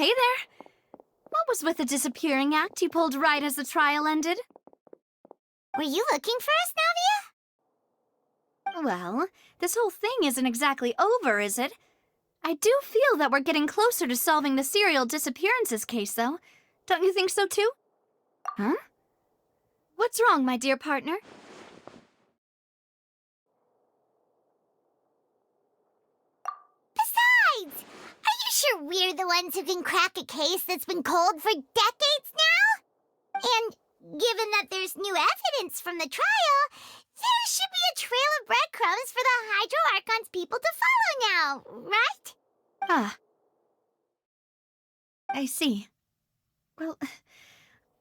hey there. What was with the disappearing act you pulled right as the trial ended? Were you looking for us, Navia? Well, this whole thing isn't exactly over, is it? I do feel that we're getting closer to solving the serial disappearances case, though. Don't you think so, too? Huh? What's wrong, my dear partner? Besides, are you sure we're the ones who can crack a case that's been cold for decades now? And given that there's new evidence from the trial, there should be a trail of breadcrumbs for the Hydro Archon's people to follow now, right? Ah. I see. Well,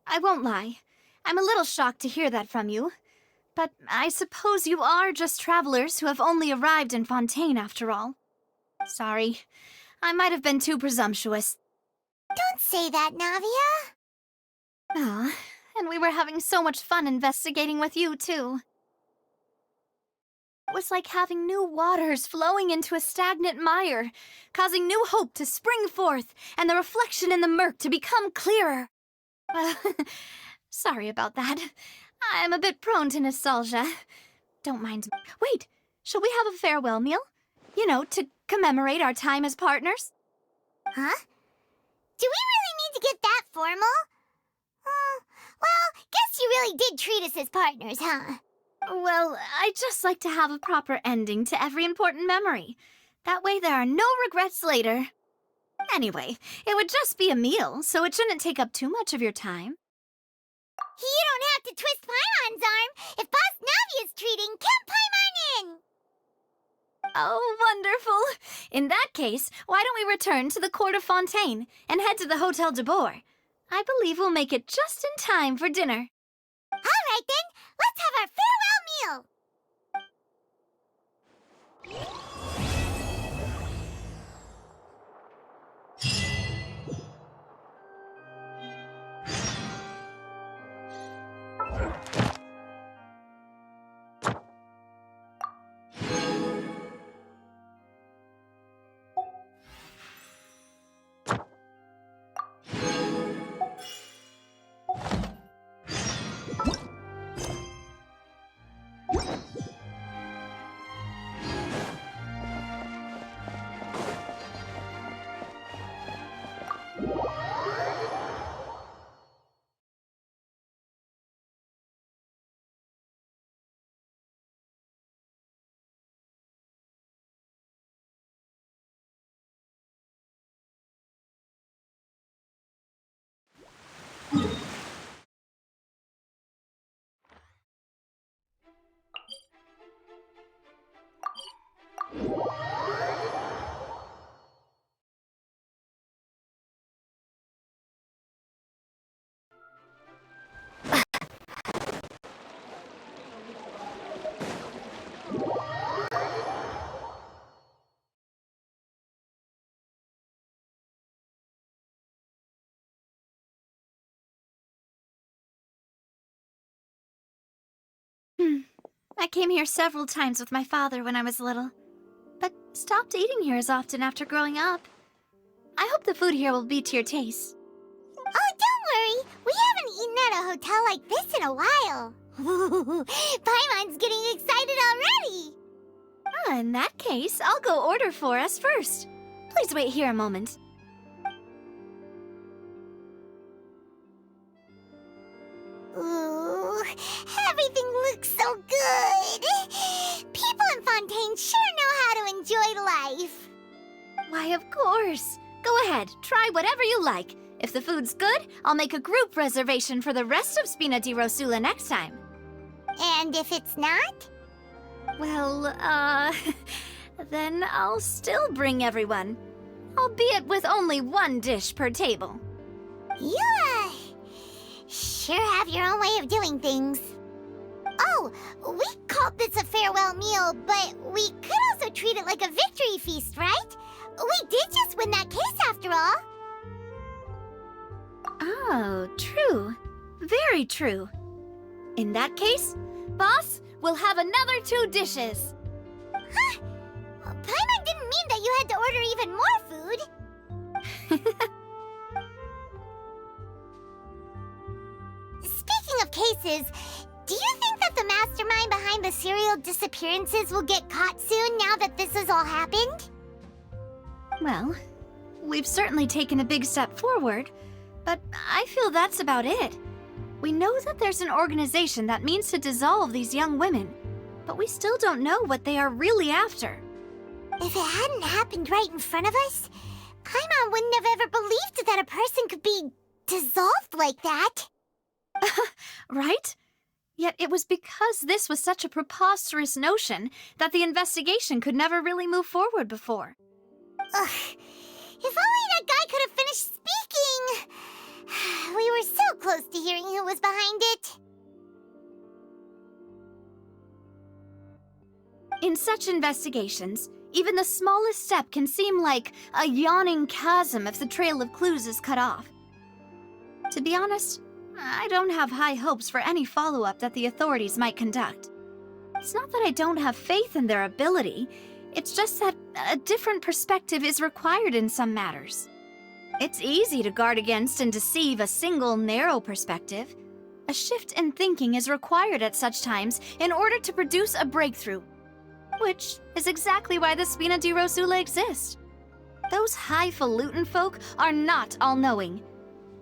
I won't lie. I'm a little shocked to hear that from you. But I suppose you are just travelers who have only arrived in Fontaine after all. Sorry. I might have been too presumptuous. Don't say that, Navia. Ah, and we were having so much fun investigating with you, too. It was like having new waters flowing into a stagnant mire, causing new hope to spring forth, and the reflection in the murk to become clearer. Sorry about that. I'm a bit prone to nostalgia. Don't mind me. Wait, shall we have a farewell meal? You know, to commemorate our time as partners? Huh? Do we really need to get that formal? Well, guess you really did treat us as partners, huh? Well, I'd just like to have a proper ending to every important memory. That way there are no regrets later. Anyway, it would just be a meal, so it shouldn't take up too much of your time. You don't have to twist Paimon's arm. If Boss Navia's treating, count Paimon in. Oh, wonderful. In that case, why don't we return to the court of Fontaine and head to the Hotel de Boer? I believe we'll make it just in time for dinner. All right, then. Let's have our farewell meal. I came here several times with my father when I was little, but stopped eating here as often after growing up. I hope the food here will be to your taste. Oh, don't worry. We haven't eaten at a hotel like this in a while. Paimon's getting excited already. In that case, I'll go order for us first. Please wait here a moment. Ooh, everything looks so good. People in Fontaine sure know how to enjoy life. Why, of course. Go ahead, try whatever you like. If the food's good, I'll make a group reservation for the rest of Spina di Rosula next time. And if it's not? Well, then I'll still bring everyone. Albeit with only one dish per table. You, sure have your own way of doing things. Oh, we called this a farewell meal, but we could also treat it like a victory feast, right? We did just win that case after all. Oh, true. Very true. In that case, boss, we'll have another 2 dishes. Huh? Paimon didn't mean that you had to order even more food. cases, do you think that the mastermind behind the serial disappearances will get caught soon now that this has all happened? Well, we've certainly taken a big step forward, but I feel that's about it. We know that there's an organization that means to dissolve these young women, but we still don't know what they are really after. If it hadn't happened right in front of us, Paimon wouldn't have ever believed that a person could be dissolved like that. Right? Yet it was because this was such a preposterous notion that the investigation could never really move forward before. Ugh. If only that guy could have finished speaking! We were so close to hearing who was behind it. In such investigations, even the smallest step can seem like a yawning chasm if the trail of clues is cut off. To be honest, I don't have high hopes for any follow-up that the authorities might conduct. It's not that I don't have faith in their ability, it's just that a different perspective is required in some matters. It's easy to guard against and deceive a single narrow perspective. A shift in thinking is required at such times in order to produce a breakthrough, which is exactly why the Spina di Rosula exists. Those highfalutin folk are not all-knowing.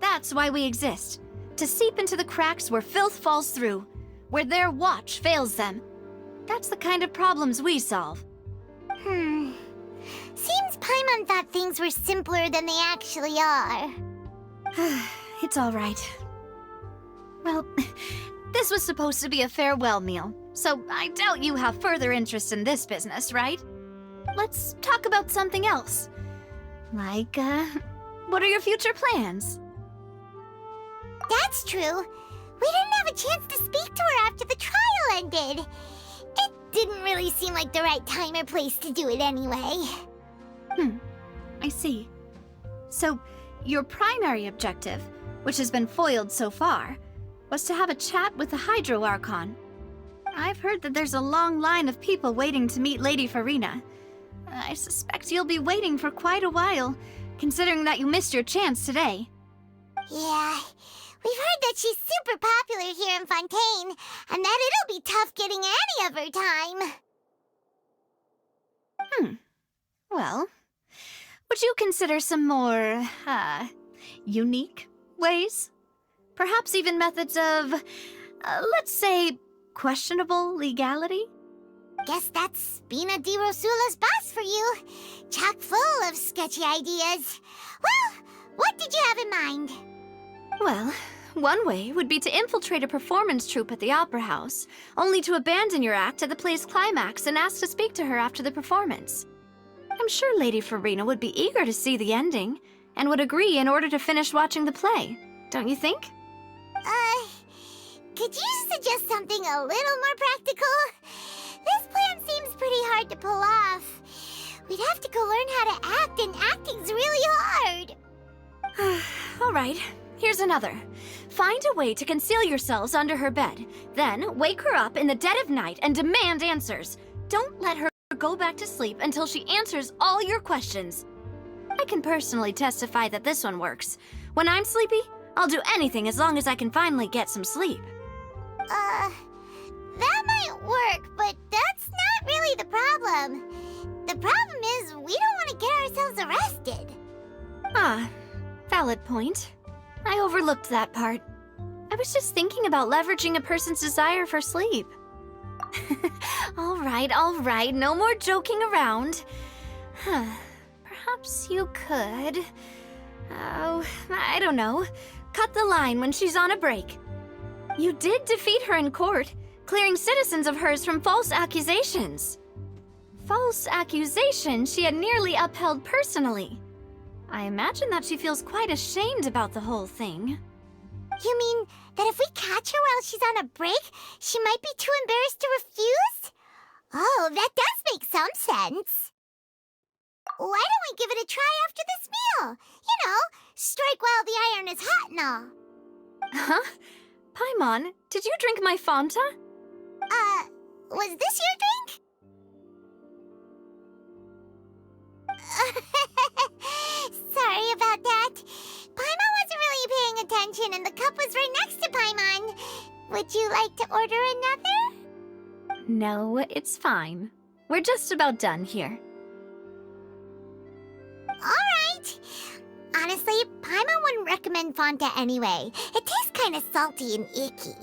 That's why we exist, to seep into the cracks where filth falls through, where their watch fails them. That's the kind of problems we solve. Seems Paimon thought things were simpler than they actually are. It's all right. Well, this was supposed to be a farewell meal, so I doubt you have further interest in this business, right? Let's talk about something else. Like, what are your future plans? That's true. We didn't have a chance to speak to her after the trial ended. It didn't really seem like the right time or place to do it anyway. I see. So, your primary objective, which has been foiled so far, was to have a chat with the Hydro Archon. I've heard that there's a long line of people waiting to meet Lady Farina. I suspect you'll be waiting for quite a while, considering that you missed your chance today. Yeah, we've heard that she's super popular here in Fontaine, and that it'll be tough getting any of her time. Well, would you consider some more, unique ways? Perhaps even methods of, let's say, questionable legality? Guess that's Spina di Rosula's boss for you. Chock full of sketchy ideas. Well, what did you have in mind? Well, one way would be to infiltrate a performance troupe at the Opera House, only to abandon your act at the play's climax and ask to speak to her after the performance. I'm sure Lady Farina would be eager to see the ending, and would agree in order to finish watching the play, don't you think? Could you suggest something a little more practical? This plan seems pretty hard to pull off. We'd have to go learn how to act, and acting's really hard. All right, here's another. Find a way to conceal yourselves under her bed. Then wake her up in the dead of night and demand answers. Don't let her go back to sleep until she answers all your questions. I can personally testify that this one works. When I'm sleepy, I'll do anything as long as I can finally get some sleep. That might work, but that's not really the problem. The problem is we don't want to get ourselves arrested. Ah, valid point. I overlooked that part. I was just thinking about leveraging a person's desire for sleep. All right, no more joking around. Perhaps you could... Oh, I don't know. Cut the line when she's on a break. You did defeat her in court, clearing citizens of hers from false accusations. False accusations she had nearly upheld personally. I imagine that she feels quite ashamed about the whole thing. You mean that if we catch her while she's on a break, she might be too embarrassed to refuse? Oh, that does make some sense. Why don't we give it a try after this meal? You know, strike while the iron is hot and all. Huh? Paimon, did you drink my Fanta? Was this your drink? Sorry about that. Paimon wasn't really paying attention and the cup was right next to Paimon. Would you like to order another? No, it's fine. We're just about done here. Alright. Honestly, Paimon wouldn't recommend Fonta anyway. It tastes kind of salty and icky.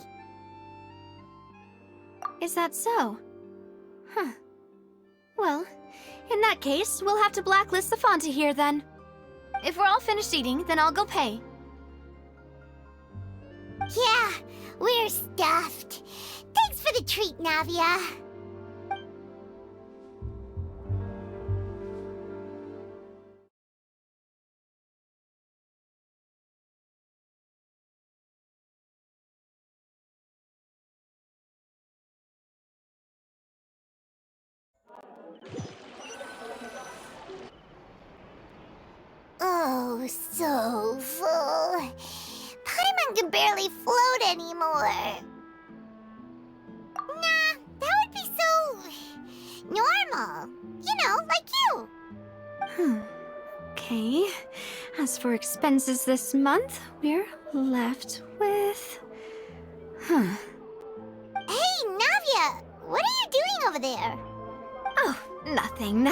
Is that so? Huh. Well, in that case, we'll have to blacklist the Fonta here then. If we're all finished eating, then I'll go pay. Yeah, we're stuffed. Thanks for the treat, Navia. Oh, so full. Paimon can barely float anymore. Nah, that would be so normal. You know, like you. Okay. As for expenses this month, we're left with... Hey, Navia, what are you doing over there? Oh, nothing.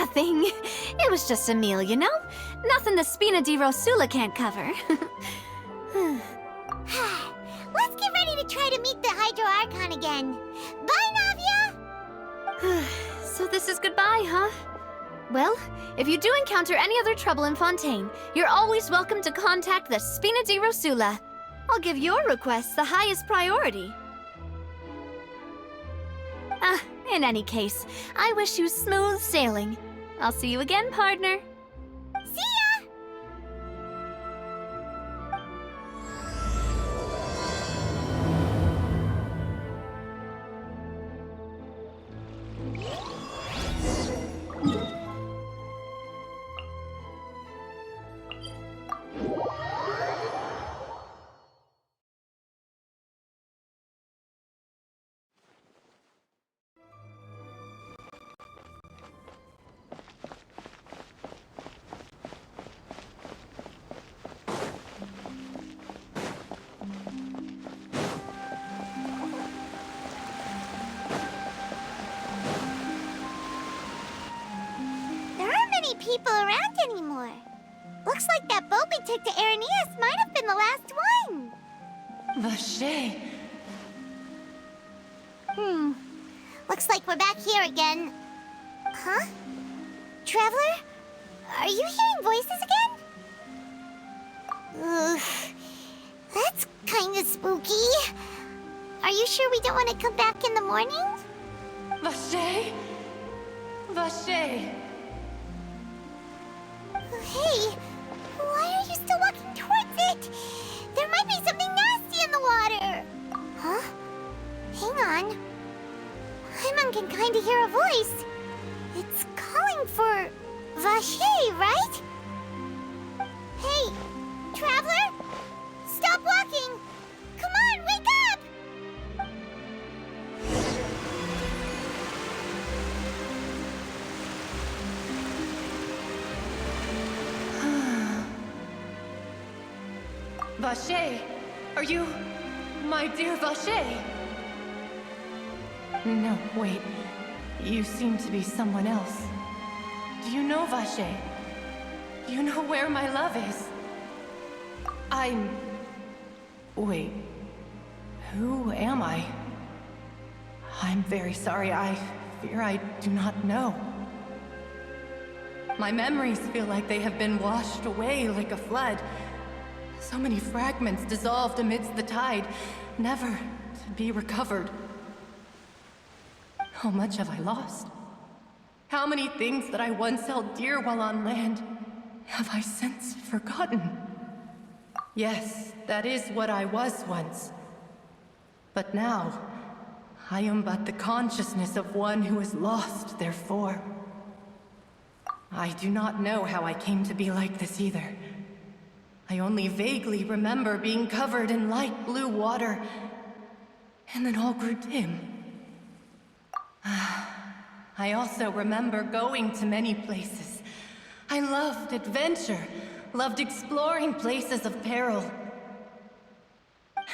It was just a meal, you know? Nothing the Spina di Rosula can't cover. Let's get ready to try to meet the Hydro Archon again. Bye, Navia! So this is goodbye, huh? Well, if you do encounter any other trouble in Fontaine, you're always welcome to contact the Spina di Rosula. I'll give your request the highest priority. In any case, I wish you smooth sailing. I'll see you again, partner. See ya! People around anymore. Looks like that boat we took to Araneas might have been the last one. Vacher. Looks like we're back here again. Huh? Traveler? Are you hearing voices again? Ugh. That's kind of spooky. Are you sure we don't want to come back in the morning? Vacher? Vacher. Hey, why are you still walking towards it? There might be something nasty in the water. Huh? Hang on. Paimon can kind of hear a voice. It's calling for Vacher, right? Hey, Traveler? Stop walking! Come on, wake up! Vacher, are you my dear Vacher? No, wait. You seem to be someone else. Do you know Vacher? Do you know where my love is? Wait. Who am I? I'm very sorry. I fear I do not know. My memories feel like they have been washed away like a flood. So many fragments dissolved amidst the tide, never to be recovered. How much have I lost? How many things that I once held dear while on land have I since forgotten? Yes, that is what I was once. But now, I am but the consciousness of one who is lost, therefore. I do not know how I came to be like this either. I only vaguely remember being covered in light blue water, and then all grew dim. I also remember going to many places. I loved adventure, loved exploring places of peril.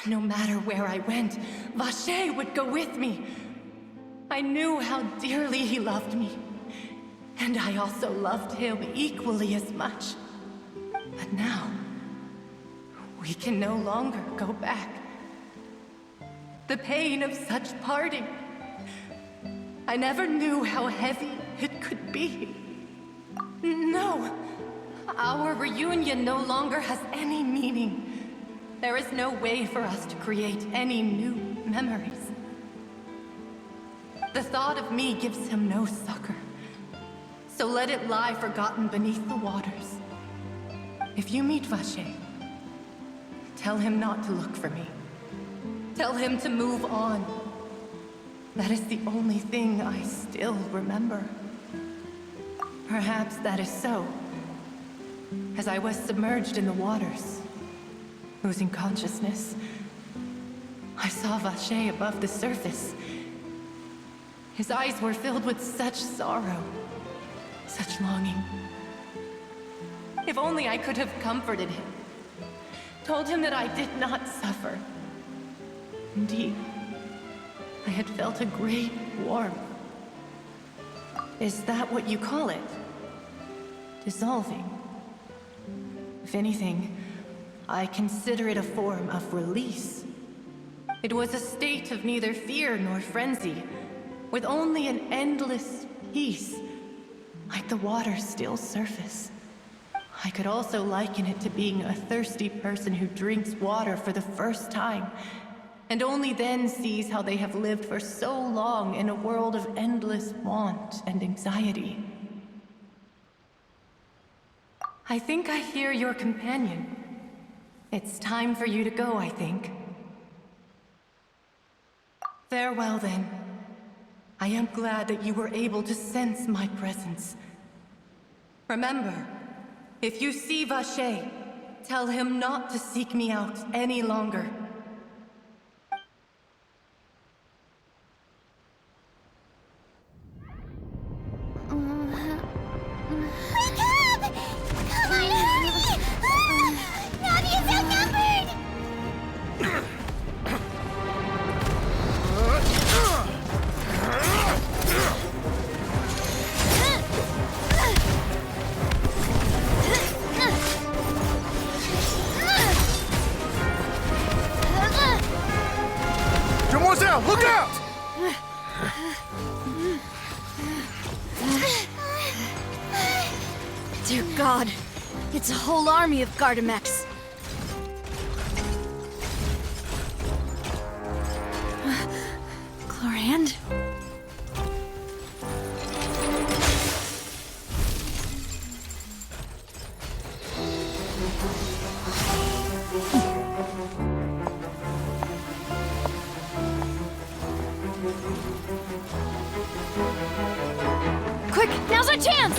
No matter where I went, Vacher would go with me. I knew how dearly he loved me. And I also loved him equally as much. But now, we can no longer go back. The pain of such parting. I never knew how heavy it could be. No, our reunion no longer has any meaning. There is no way for us to create any new memories. The thought of me gives him no succor. So let it lie forgotten beneath the waters. If you meet Vacher, tell him not to look for me. Tell him to move on. That is the only thing I still remember. Perhaps that is so. As I was submerged in the waters, losing consciousness, I saw Vacher above the surface. His eyes were filled with such sorrow, such longing. If only I could have comforted him, told him that I did not suffer. Indeed, I had felt a great warmth. Is that what you call it? Dissolving? If anything, I consider it a form of release. It was a state of neither fear nor frenzy, with only an endless peace, like the water's still surface. I could also liken it to being a thirsty person who drinks water for the first time, and only then sees how they have lived for so long in a world of endless want and anxiety. I think I hear your companion. It's time for you to go, I think. Farewell, then. I am glad that you were able to sense my presence. Remember, if you see Vacher, tell him not to seek me out any longer. Wake up! Come on, hurry! Navia's outnumbered! Demoiselle, look out! Dear God, it's a whole army of Gardamex. Chlorand? Quick, now's our chance!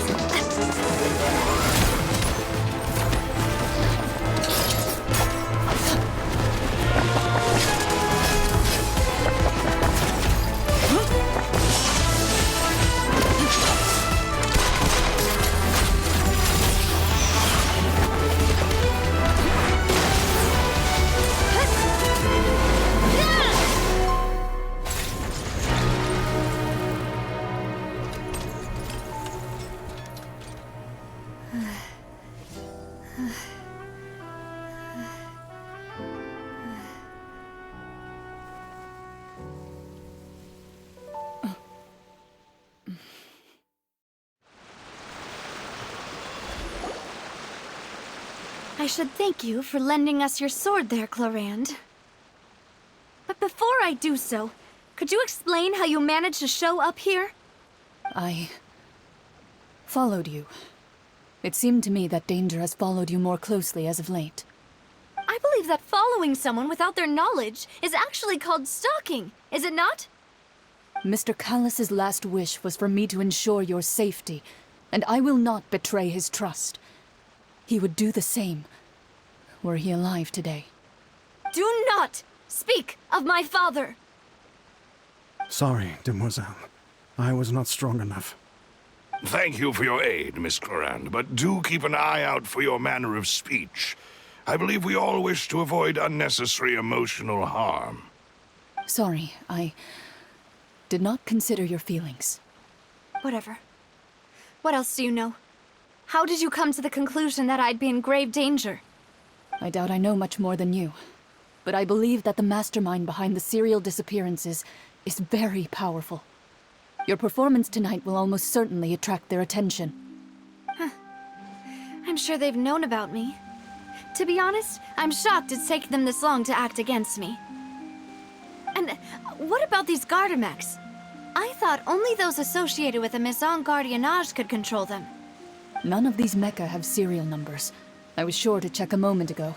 I should thank you for lending us your sword there, Chlorand. But before I do so, could you explain how you managed to show up here? I followed you. It seemed to me that danger has followed you more closely as of late. I believe that following someone without their knowledge is actually called stalking, is it not? Mr. Callus's last wish was for me to ensure your safety, and I will not betray his trust. He would do the same, were he alive today. Do not speak of my father! Sorry, Demoiselle. I was not strong enough. Thank you for your aid, Miss Chlorand, but do keep an eye out for your manner of speech. I believe we all wish to avoid unnecessary emotional harm. Sorry, I did not consider your feelings. Whatever. What else do you know? How did you come to the conclusion that I'd be in grave danger? I doubt I know much more than you, but I believe that the mastermind behind the serial disappearances is very powerful. Your performance tonight will almost certainly attract their attention. I'm sure they've known about me. To be honest, I'm shocked it's taken them this long to act against me. And what about these Gardamex? I thought only those associated with the Maison Gardiennage could control them. None of these mecha have serial numbers. I was sure to check a moment ago.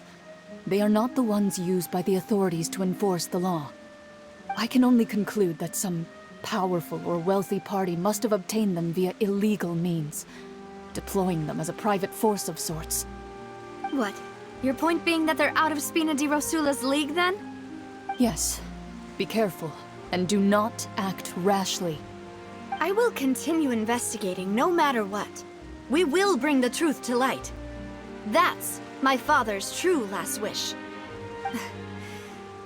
They are not the ones used by the authorities to enforce the law. I can only conclude that some powerful or wealthy party must have obtained them via illegal means, deploying them as a private force of sorts. What? Your point being that they're out of Spina di Rosula's league, then? Yes. Be careful, and do not act rashly. I will continue investigating no matter what. We will bring the truth to light. That's my father's true last wish.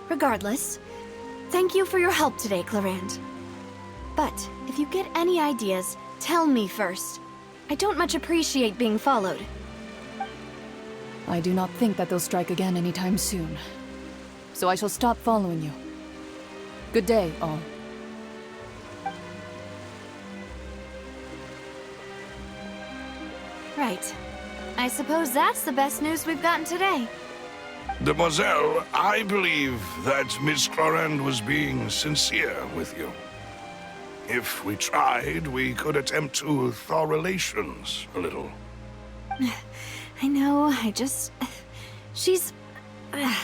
Regardless, thank you for your help today, Clarand. But if you get any ideas, tell me first. I don't much appreciate being followed. I do not think that they'll strike again anytime soon. So I shall stop following you. Good day, all. Right. I suppose that's the best news we've gotten today. Demoiselle, I believe that Miss Clarand was being sincere with you. If we tried, we could attempt to thaw relations a little. I know, she's... Oh,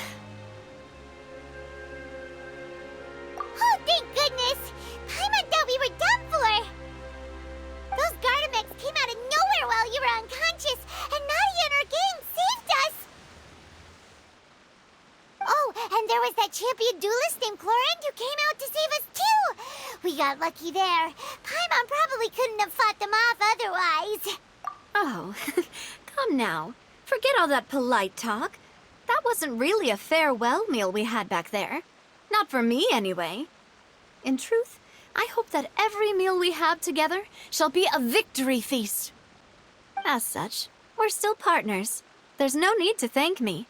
thank goodness! Paimon thought we were done for! Those Gardamex came out of nowhere while you were unconscious, and Nadia and her gang saved us! Oh, and there was that champion duelist named Clarand who came out to save us too! We got lucky there. Paimon probably couldn't have fought them off otherwise. Oh, come now. Forget all that polite talk. That wasn't really a farewell meal we had back there. Not for me, anyway. In truth, I hope that every meal we have together shall be a victory feast. As such, we're still partners. There's no need to thank me.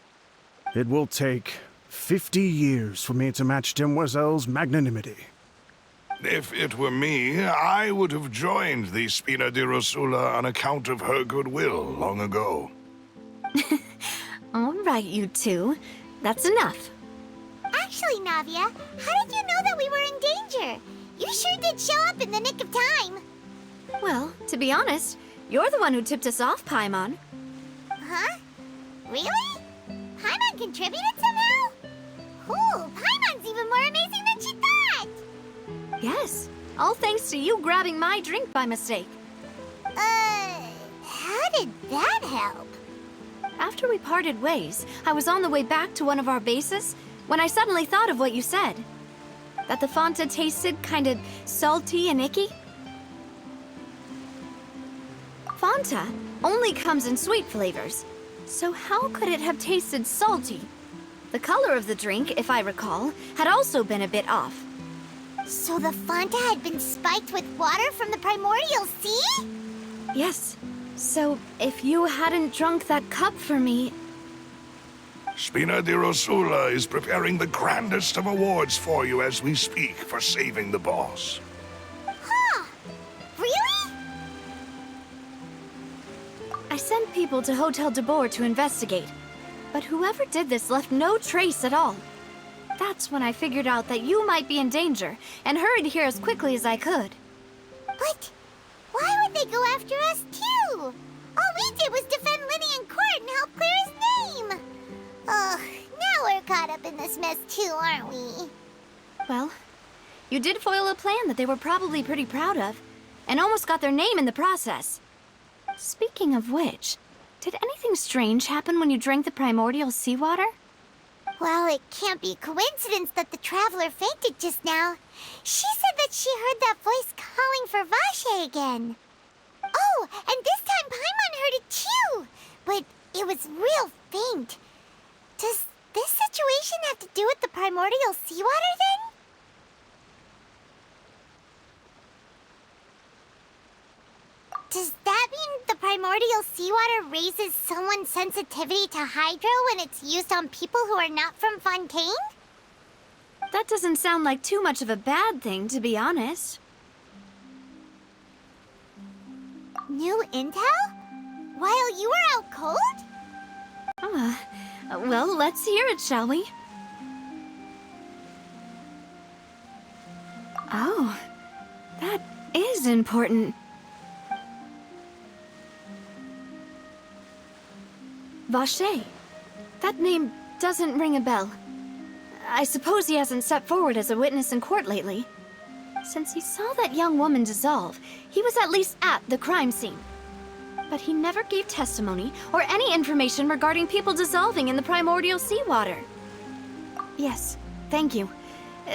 It will take 50 years for me to match Demoiselle's magnanimity. If it were me, I would have joined the Spina di Rosula on account of her goodwill long ago. All right, you two. That's enough. Actually, Navia, how did you know that we were in danger? You sure did show up in the nick of time. Well, to be honest, you're the one who tipped us off, Paimon. Huh? Really? Paimon contributed somehow? Ooh, Paimon's even more amazing than she thought! Yes, all thanks to you grabbing my drink by mistake. How did that help? After we parted ways, I was on the way back to one of our bases when I suddenly thought of what you said. That the Fanta tasted kind of salty and icky. Fanta only comes in sweet flavors, so how could it have tasted salty? The color of the drink, if I recall, had also been a bit off. So the Fanta had been spiked with water from the primordial sea? Yes, so if you hadn't drunk that cup for me... Spina di Rosula is preparing the grandest of awards for you as we speak for saving the boss. Huh? Really? I sent people to Hotel de Boer to investigate, but whoever did this left no trace at all. That's when I figured out that you might be in danger and hurried here as quickly as I could. But why would they go after us too? All we did was defend Linny in court and help clear his name. Ugh, now we're caught up in this mess too, aren't we? Well, you did foil a plan that they were probably pretty proud of, and almost got their name in the process. Speaking of which, did anything strange happen when you drank the primordial seawater? Well, it can't be coincidence that the traveler fainted just now. She said that she heard that voice calling for Vacher again. Oh, and this time Paimon heard it too, but it was real faint. primordial seawater thing? Does that mean the primordial seawater raises someone's sensitivity to hydro when it's used on people who are not from Fontaine? That doesn't sound like too much of a bad thing, to be honest. New intel? While you were out cold? Well, let's hear it, shall we? Oh, that is important. Vacher. That name doesn't ring a bell. I suppose he hasn't stepped forward as a witness in court lately. Since he saw that young woman dissolve, he was at least at the crime scene. But he never gave testimony or any information regarding people dissolving in the primordial seawater. Yes, thank you.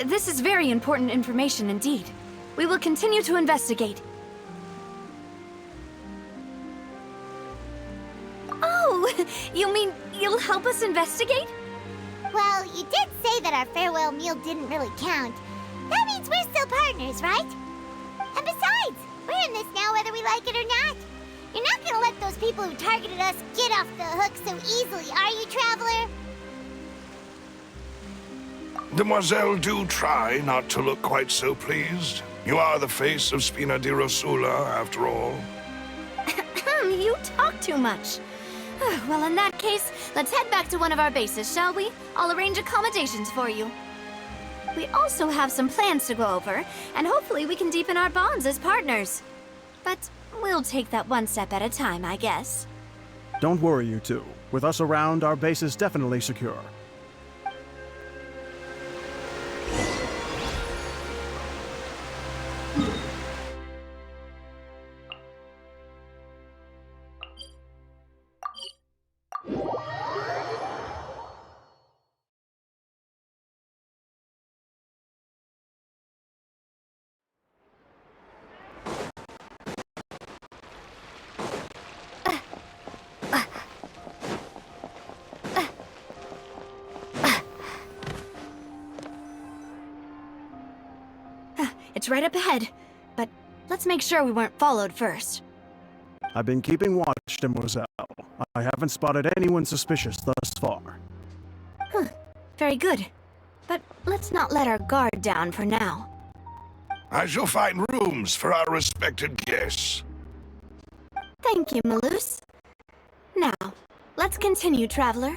This is very important information indeed. We will continue to investigate. Oh, you mean you'll help us investigate? Well, you did say that our farewell meal didn't really count. That means we're still partners, right? And besides, we're in this now whether we like it or not. You're not gonna let those people who targeted us get off the hook so easily, are you, Traveler? Demoiselle, do try not to look quite so pleased. You are the face of Spina di Rosula, after all. You talk too much. Well, in that case, let's head back to one of our bases, shall we? I'll arrange accommodations for you. We also have some plans to go over, and hopefully we can deepen our bonds as partners. But we'll take that one step at a time, I guess. Don't worry, you two. With us around, our base is definitely secure. It's right up ahead, but let's make sure we weren't followed first. I've been keeping watch, Demoiselle. I haven't spotted anyone suspicious thus far. Very good. But let's not let our guard down for now. I shall find rooms for our respected guests. Thank you, Maloose. Now, let's continue, Traveler.